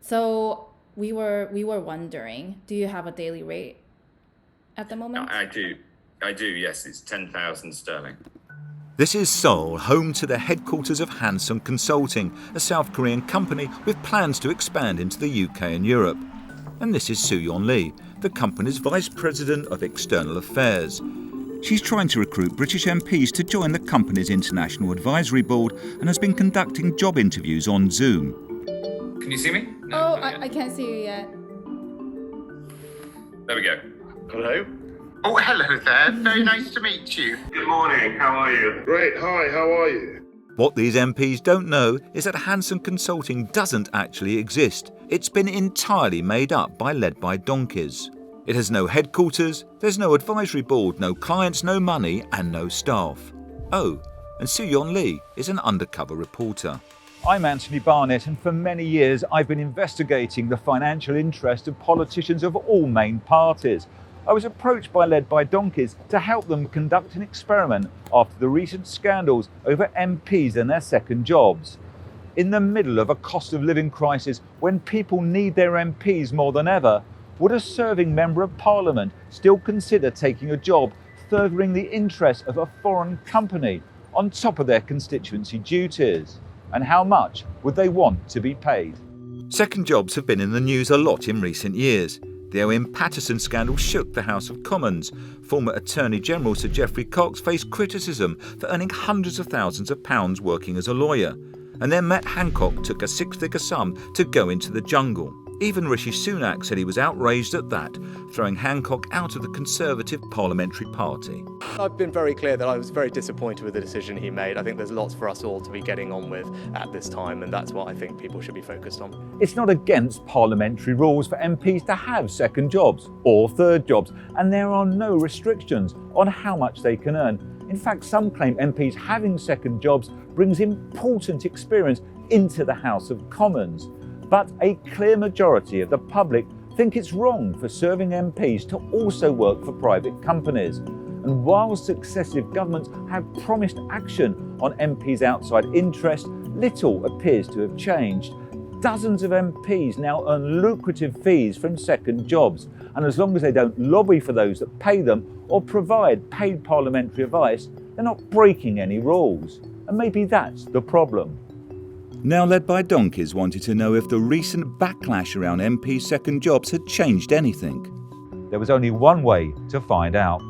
So we were wondering, do you have a daily rate at the moment? I do. I do, yes. It's 10,000 sterling. This is Seoul, home to the headquarters of Hanson Consulting, a South Korean company with plans to expand into the UK and Europe. And this is Soo-yeon Lee, the company's Vice President of External Affairs. She's trying to recruit British MPs to join the company's International Advisory Board and has been conducting job interviews on Zoom. Can you see me? Oh, not yet. I can't see you yet. There we go. Hello? Oh, hello there. Very nice to meet you. Good morning. How are you? Great, hi, how are you? What these MPs don't know is that Hanson Consulting doesn't actually exist. It's been entirely made up by led by donkeys. It has no headquarters, there's no advisory board, no clients, no money and no staff. Oh, and Soo-yeon Lee is an undercover reporter. I'm Anthony Barnett, and for many years I've been investigating the financial interest of politicians of all main parties. I was approached by Led by Donkeys to help them conduct an experiment after the recent scandals over MPs and their second jobs. In the middle of a cost of living crisis, when people need their MPs more than ever, would a serving Member of Parliament still consider taking a job furthering the interests of a foreign company on top of their constituency duties? And how much would they want to be paid? Second jobs have been in the news a lot in recent years. The Owen Paterson scandal shook the House of Commons. Former Attorney General Sir Geoffrey Cox faced criticism for earning hundreds of thousands of pounds working as a lawyer. And then Matt Hancock took a six-figure sum to go into the jungle. Even Rishi Sunak said he was outraged at that, throwing Hancock out of the Conservative Parliamentary Party. I've been very clear that I was very disappointed with the decision he made. I think there's lots for us all to be getting on with at this time, and that's what I think people should be focused on. It's not against parliamentary rules for MPs to have second jobs or third jobs, and there are no restrictions on how much they can earn. In fact, some claim MPs having second jobs brings important experience into the House of Commons. But a clear majority of the public think it's wrong for serving MPs to also work for private companies. And while successive governments have promised action on MPs' outside interest, little appears to have changed. Dozens of MPs now earn lucrative fees from second jobs, and as long as they don't lobby for those that pay them or provide paid parliamentary advice, they're not breaking any rules. And maybe that's the problem. Now Led by Donkeys wanted to know if the recent backlash around MP second jobs had changed anything. There was only one way to find out.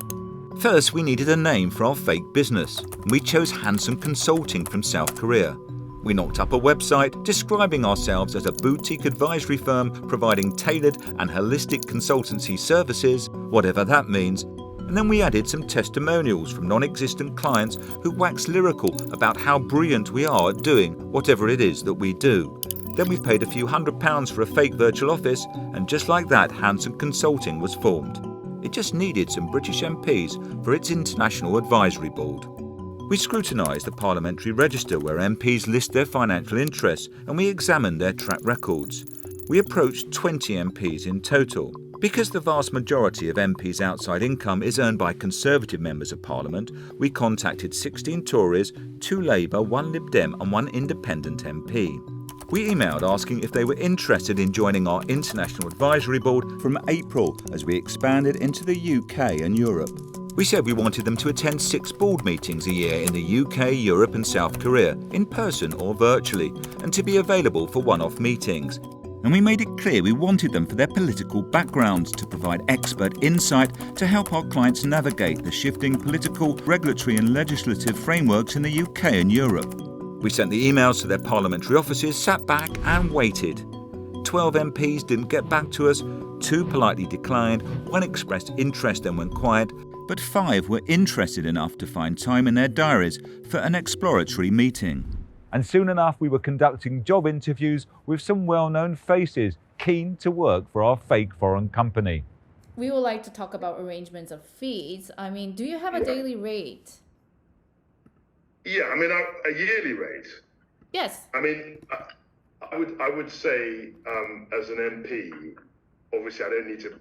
First, we needed a name for our fake business. We chose Hanson Consulting from South Korea. We knocked up a website describing ourselves as a boutique advisory firm providing tailored and holistic consultancy services, whatever that means. And then we added some testimonials from non-existent clients who wax lyrical about how brilliant we are at doing whatever it is that we do. Then we paid a few £100 for a fake virtual office, and just like that, Hanson Consulting was formed. It just needed some British MPs for its International Advisory Board. We scrutinised the parliamentary register where MPs list their financial interests, and we examined their track records. We approached 20 MPs in total. Because the vast majority of MPs' outside income is earned by Conservative members of Parliament, we contacted 16 Tories, 2 Labour, 1 Lib Dem and 1 Independent MP. We emailed asking if they were interested in joining our International Advisory Board from April as we expanded into the UK and Europe. We said we wanted them to attend 6 board meetings a year in the UK, Europe and South Korea, in person or virtually, and to be available for one-off meetings. And we made it clear we wanted them for their political backgrounds to provide expert insight to help our clients navigate the shifting political, regulatory and legislative frameworks in the UK and Europe. We sent the emails to their parliamentary offices, sat back and waited. 12 MPs didn't get back to us, 2 politely declined, 1 expressed interest and went quiet, but 5 were interested enough to find time in their diaries for an exploratory meeting. And soon enough we were conducting job interviews with some well-known faces keen to work for our fake foreign company. We would like to talk about arrangements of fees. I mean, do you have a daily rate? Yeah, I mean, a yearly rate. Yes. I mean, I would say as an MP, obviously I don't need to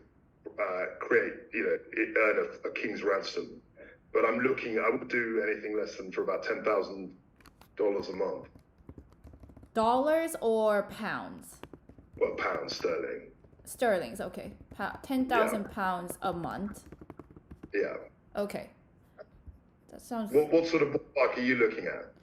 earn a king's ransom, but I would do anything less than for about $10,000 a month. Dollars or pounds? Well, pounds sterling. Sterling's okay. 10,000 pounds a month. Yeah. Okay. That sounds. What sort of ballpark are you looking at?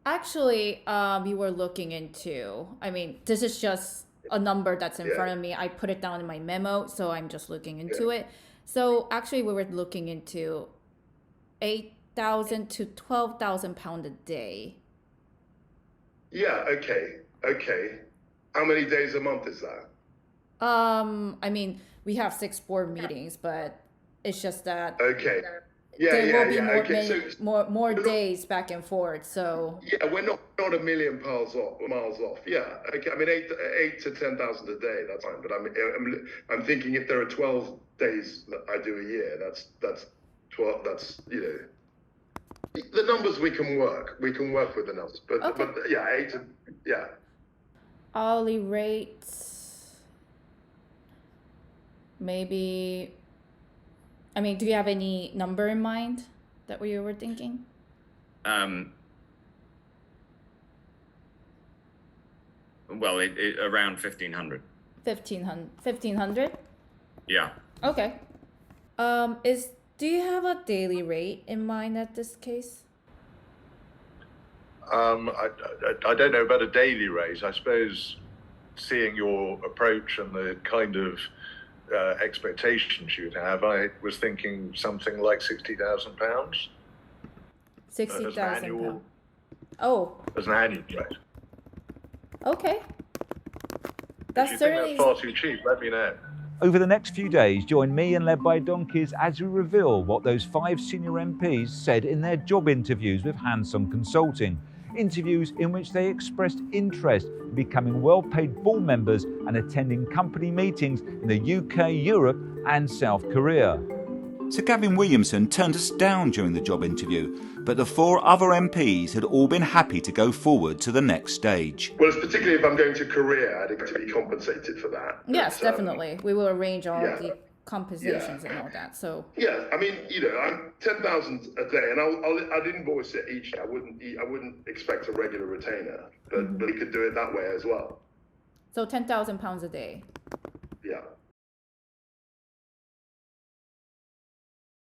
Actually, we were looking into. I mean, this is just a number that's in front of me. I put it down in my memo, so I'm just looking into it. So actually, we were looking into 8,000 to 12,000 pound a day. Yeah. Okay. How many days a month is that? I mean, we have 6 board meetings, but it's just that Okay. Yeah. there will be more Okay. more days back and forth. So Yeah, we're not a million miles off. Yeah. Okay. I mean, 8 to 10,000 a day. That's fine. But I'm thinking if there are 12 days that I do a year, that's 12. That's the numbers we can work. We can work with the numbers. But Okay. but yeah, 8 to yeah. hourly rates. Maybe. I mean, do you have any number in mind that we were thinking? Well, it around 1,500. 1,500? Yeah. Okay. Do you have a daily rate in mind at this case? I don't know about a daily rate. I suppose seeing your approach and the kind of expectations you'd have, I was thinking something like £60,000 £60,000 annual- Oh, as an annual rate. okay. If That's you think certainly. that's far too cheap, let me know. Over the next few days, join me and Led by Donkeys as we reveal what those 5 senior MPs said in their job interviews with Hanson Consulting. Interviews in which they expressed interest in becoming well-paid board members and attending company meetings in the UK, Europe and South Korea. Sir Gavin Williamson turned us down during the job interview, but the 4 other MPs had all been happy to go forward to the next stage. Well, particularly if I'm going to Korea, I'd expect to be compensated for that. Yes, But, definitely. We will arrange all yeah. the compensations and all that. So Yeah, I mean, I'm 10,000 a day, and I'd invoice it each. I wouldn't expect a regular retainer, but we could do it that way as well. so 10,000 pounds a day. Yeah.